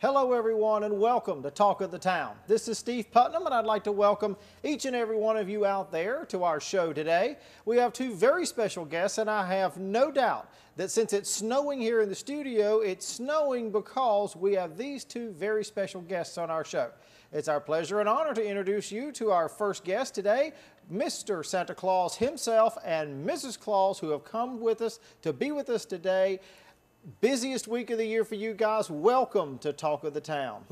Hello everyone and welcome to Talk of the Town. This is Steve Putnam and I'd like to welcome each and every one of you out there to our show today. We have two very special guests and I have no doubt that since it's snowing here in the studio, it's snowing because we have these two very special guests on our show. It's our pleasure and honor to introduce you to our first guest today, Mr. Santa Claus himself and Mrs. Claus, who have come with us to be with us today. Busiest week of the year for you guys. Welcome to Talk of the Town.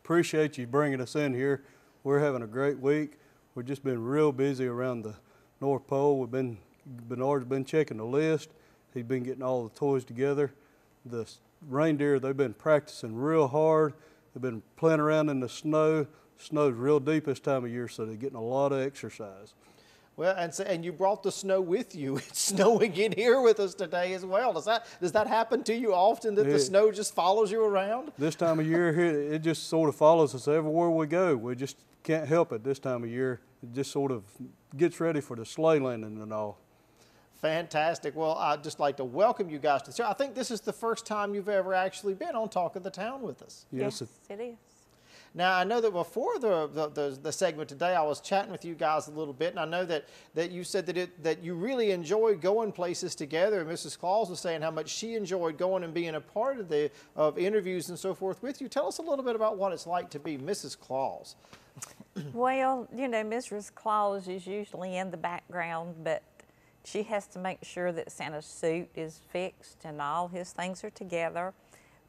Appreciate you bringing us in here. We're having a great week. We've just been real busy around the North Pole. Bernard's been checking the list. He's been getting all the toys together. The reindeer, they've been practicing real hard. They've been playing around in the snow. Snow's real deep this time of year, so they're getting a lot of exercise. Well, and you brought the snow with you. It's snowing in here with us today as well. Does that happen to you often, that the snow just follows you around? This time of year here, it just sort of follows us everywhere we go. We just can't help it this time of year. It just sort of gets ready for the sleigh landing and all. Fantastic. Well, I'd just like to welcome you guys to the show. I think this is the first time you've ever actually been on Talk of the Town with us. Yes, it is. Now, I know that before the segment today, I was chatting with you guys a little bit, and I know that you said that you really enjoy going places together. And Mrs. Claus was saying how much she enjoyed going and being a part of interviews and so forth with you. Tell us a little bit about what it's like to be Mrs. Claus. Well, you know, Mrs. Claus is usually in the background, but she has to make sure that Santa's suit is fixed and all his things are together.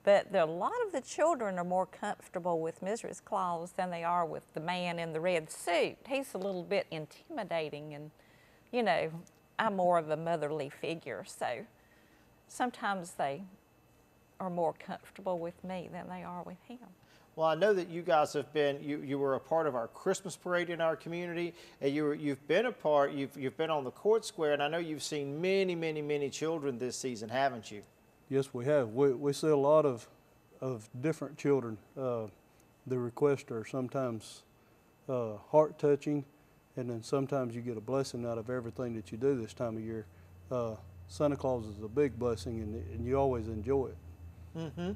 But a lot of the children are more comfortable with Mrs. Claus than they are with the man in the red suit. He's a little bit intimidating and, you know, I'm more of a motherly figure, so sometimes they are more comfortable with me than they are with him. Well, I know that you guys have been, you were a part of our Christmas parade in our community, and you've been on the court square, and I know you've seen many, many, many children this season, haven't you? Yes, we have. We see a lot of different children. The requests are sometimes heart-touching, and then sometimes you get a blessing out of everything that you do this time of year. Santa Claus is a big blessing, and you always enjoy it. Mm-hmm.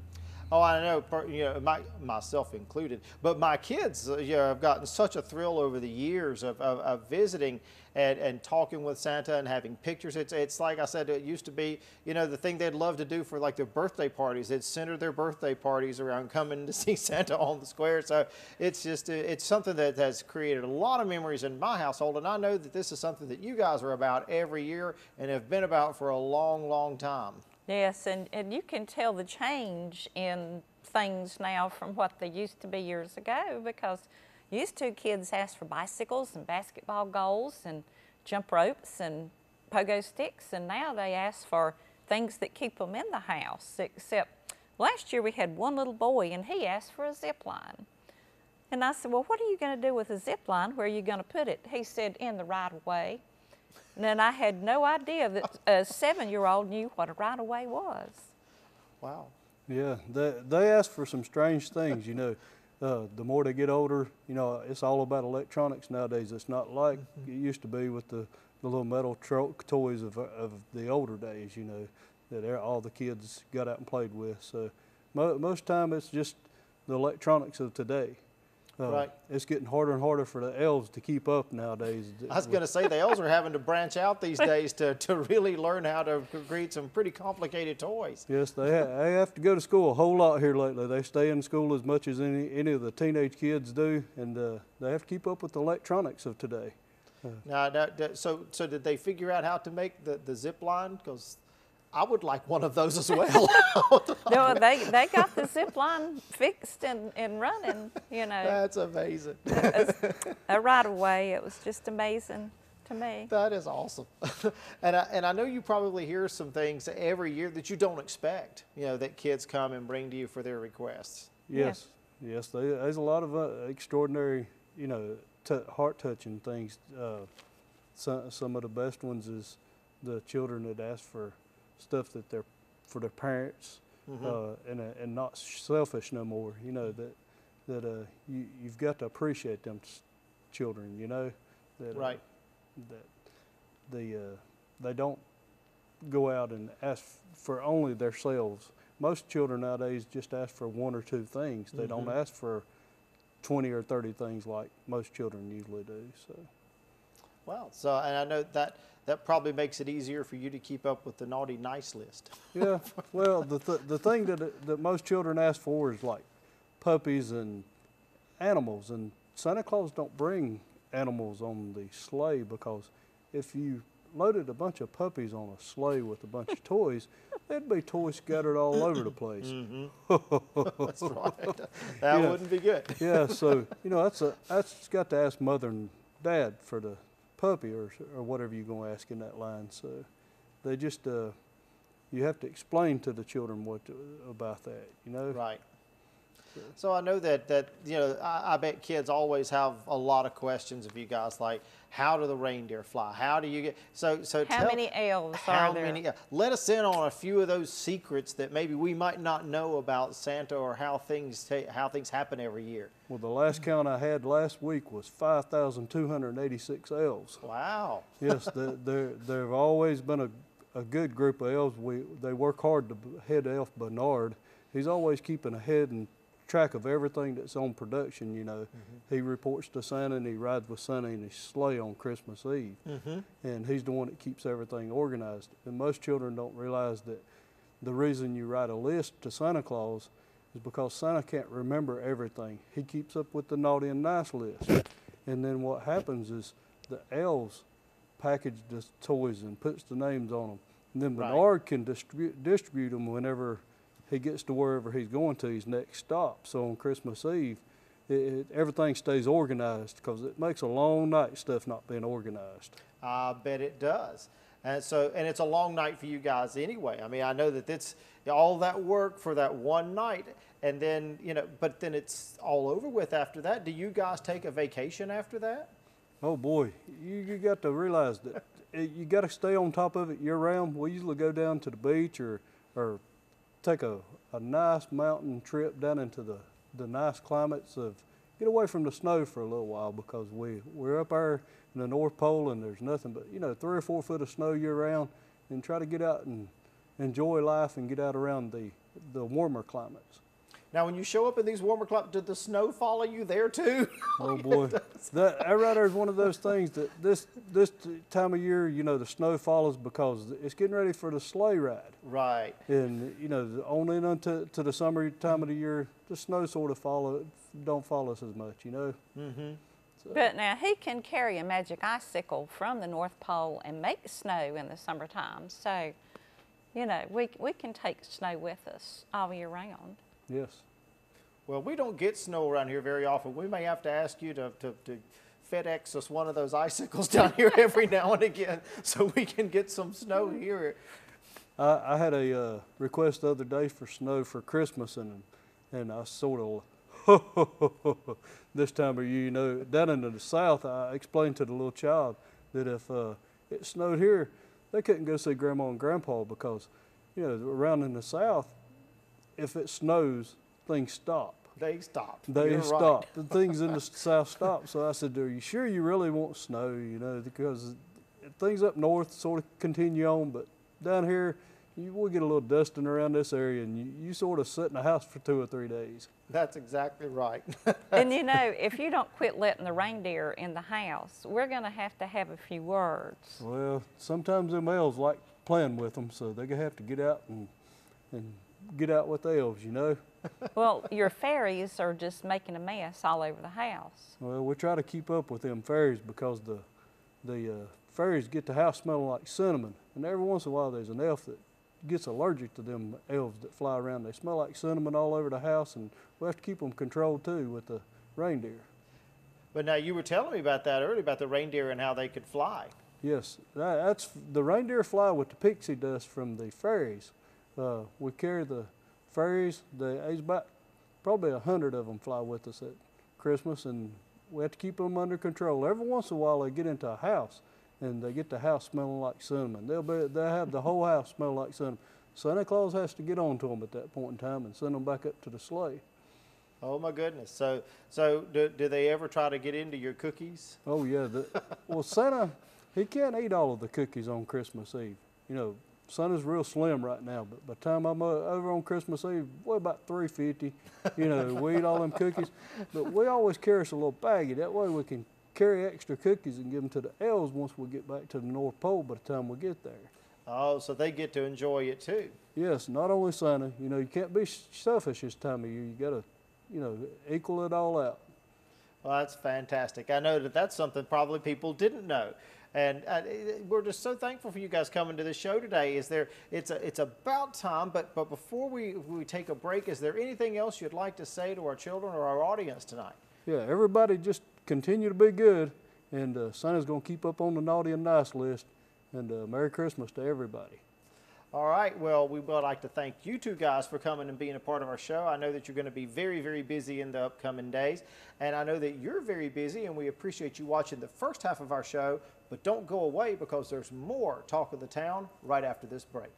Oh, I know, you know, myself included, but my kids, you know, have gotten such a thrill over the years of visiting and talking with Santa and having pictures. It's like I said, it used to be, you know, the thing they'd love to do for like their birthday parties. They'd center their birthday parties around coming to see Santa on the square. So it's just, it's something that has created a lot of memories in my household. And I know that this is something that you guys are about every year and have been about for a long, long time. Yes, and you can tell the change in things now from what they used to be years ago, because used to kids asked for bicycles and basketball goals and jump ropes and pogo sticks, and now they ask for things that keep them in the house, except last year we had one little boy and he asked for a zip line. And I said, well, what are you going to do with a zip line? Where are you going to put it? He said, in the right of way. And then I had no idea that a 7-year-old knew what a right-of-way was. Wow. Yeah, they ask for some strange things, you know. The more they get older, you know, it's all about electronics nowadays. It's not like it used to be with the little metal toys of the older days, you know, that all the kids got out and played with. So most time it's just the electronics of today. Right. It's getting harder and harder for the elves to keep up nowadays. I was going to say the elves are having to branch out these days to really learn how to create some pretty complicated toys. Yes, they have to go to school a whole lot here lately. They stay in school as much as any of the teenage kids do, and they have to keep up with the electronics of today. So did they figure out how to make the zip line? Because I would like one of those as well. No, they got the zip line fixed and running, you know. That's amazing. A right away, it was just amazing to me. That is awesome. And I know you probably hear some things every year that you don't expect, you know, that kids come and bring to you for their requests. Yes, yes, there's a lot of extraordinary, you know, heart-touching things. Some of the best ones is the children that ask for stuff that they're for their parents, and not selfish no more. You know that you've got to appreciate them children. You know that right. That they don't go out and ask for only themselves. most children nowadays just ask for 1 or 2 things. They don't ask for 20 or 30 things like most children usually do. So. Wow. So, and I know that probably makes it easier for you to keep up with the naughty nice list. Yeah. Well, the thing that most children ask for is like puppies and animals, and Santa Claus don't bring animals on the sleigh, because if you loaded a bunch of puppies on a sleigh with a bunch of toys, there'd be toys scattered all over the place. That's right. That wouldn't be good. Yeah, so that's got to ask mother and dad for the puppy or whatever you're gonna ask in that line. So they just you have to explain to the children about that, Right. So I know that I bet kids always have a lot of questions of you guys, like, how do the reindeer fly? How do you get so how many elves are there? Let us in on a few of those secrets that maybe we might not know about Santa, or how things happen every year. Well, the last count I had last week was 5,286 elves. Wow. Yes, there've always been a good group of elves. They work hard. The head elf Bernard, he's always keeping ahead and track of everything that's on production. He reports to Santa, and he rides with Santa in his sleigh on Christmas Eve, and he's the one that keeps everything organized. And most children don't realize that the reason you write a list to Santa Claus is because Santa can't remember everything. He keeps up with the naughty and nice list, and then what happens is the elves package the toys and puts the names on them, and then Bernard can distribute them whenever he gets to wherever he's going to, his next stop. So on Christmas Eve, everything stays organized, because it makes a long night stuff not being organized. I bet it does. And it's a long night for you guys anyway. I mean, I know that it's all that work for that one night, and then, but then it's all over with after that. Do you guys take a vacation after that? Oh boy, you got to realize that you got to stay on top of it year round. We usually go down to the beach or take a nice mountain trip down into the nice climates get away from the snow for a little while, because we're up there in the North Pole, and there's nothing but 3 or 4 foot of snow year round, and try to get out and enjoy life and get out around the warmer climates. Now, when you show up in these warmer climates, did the snow follow you there too? Oh boy, that right there is one of those things that this time of year, the snow follows, because it's getting ready for the sleigh ride. Right. And only into the summer time of the year, the snow sort of don't follow us as much, So. But now he can carry a magic icicle from the North Pole and make snow in the summertime. So, we can take snow with us all year round. Yes. Well, we don't get snow around here very often. We may have to ask you to FedEx us one of those icicles down here every now and again, so we can get some snow here. I had a request the other day for snow for Christmas, and I sort of, this time of year, down in the South, I explained to the little child that if it snowed here, they couldn't go see Grandma and Grandpa, because, around in the South, if it snows, things stop. They stop. They stop. Right. The things in the South stop. So I said, are you sure you really want snow? Because things up north sort of continue on, but down here, we'll get a little dusting around this area, and you sort of sit in the house for 2 or 3 days. That's exactly right. And if you don't quit letting the reindeer in the house, we're going to have a few words. Well, sometimes them elves like playing with them, so they're going to have to get out and get out with the elves, Well, your fairies are just making a mess all over the house. Well, we try to keep up with them fairies, because the fairies get the house smelling like cinnamon, and every once in a while there's an elf that gets allergic to them elves that fly around. They smell like cinnamon all over the house, and we have to keep them controlled too with the reindeer. But now, you were telling me about that earlier, about the reindeer and how they could fly. Yes, that's the reindeer fly with the pixie dust from the fairies. We carry the fairies. There's about probably 100 of them fly with us at Christmas, and we have to keep them under control. Every once in a while, they get into a house, and they get the house smelling like cinnamon. They'll have the whole house smell like cinnamon. Santa Claus has to get on to them at that point in time and send them back up to the sleigh. Oh my goodness! So do they ever try to get into your cookies? Oh yeah. Well, Santa, he can't eat all of the cookies on Christmas Eve. Santa's real slim right now, but by the time I'm over on Christmas Eve, weigh about 350. You know, we eat all them cookies. But we always carry us a little baggie. That way we can carry extra cookies and give them to the elves once we get back to the North Pole by the time we get there. Oh, so they get to enjoy it too. Yes, not only Santa. You know, you can't be selfish this time of year. You got to, you know, equal it all out. Well, that's fantastic. I know that that's something probably people didn't know. And we're just so thankful for you guys coming to the show today. It's about time, but before we take a break, is there anything else you'd like to say to our children or our audience tonight? Yeah, everybody just continue to be good, and Santa's going to keep up on the naughty and nice list, and Merry Christmas to everybody. All right, well, we would like to thank you two guys for coming and being a part of our show. I know that you're going to be very, very busy in the upcoming days, and I know that you're very busy, and we appreciate you watching the first half of our show, but don't go away because there's more Talk of the Town right after this break.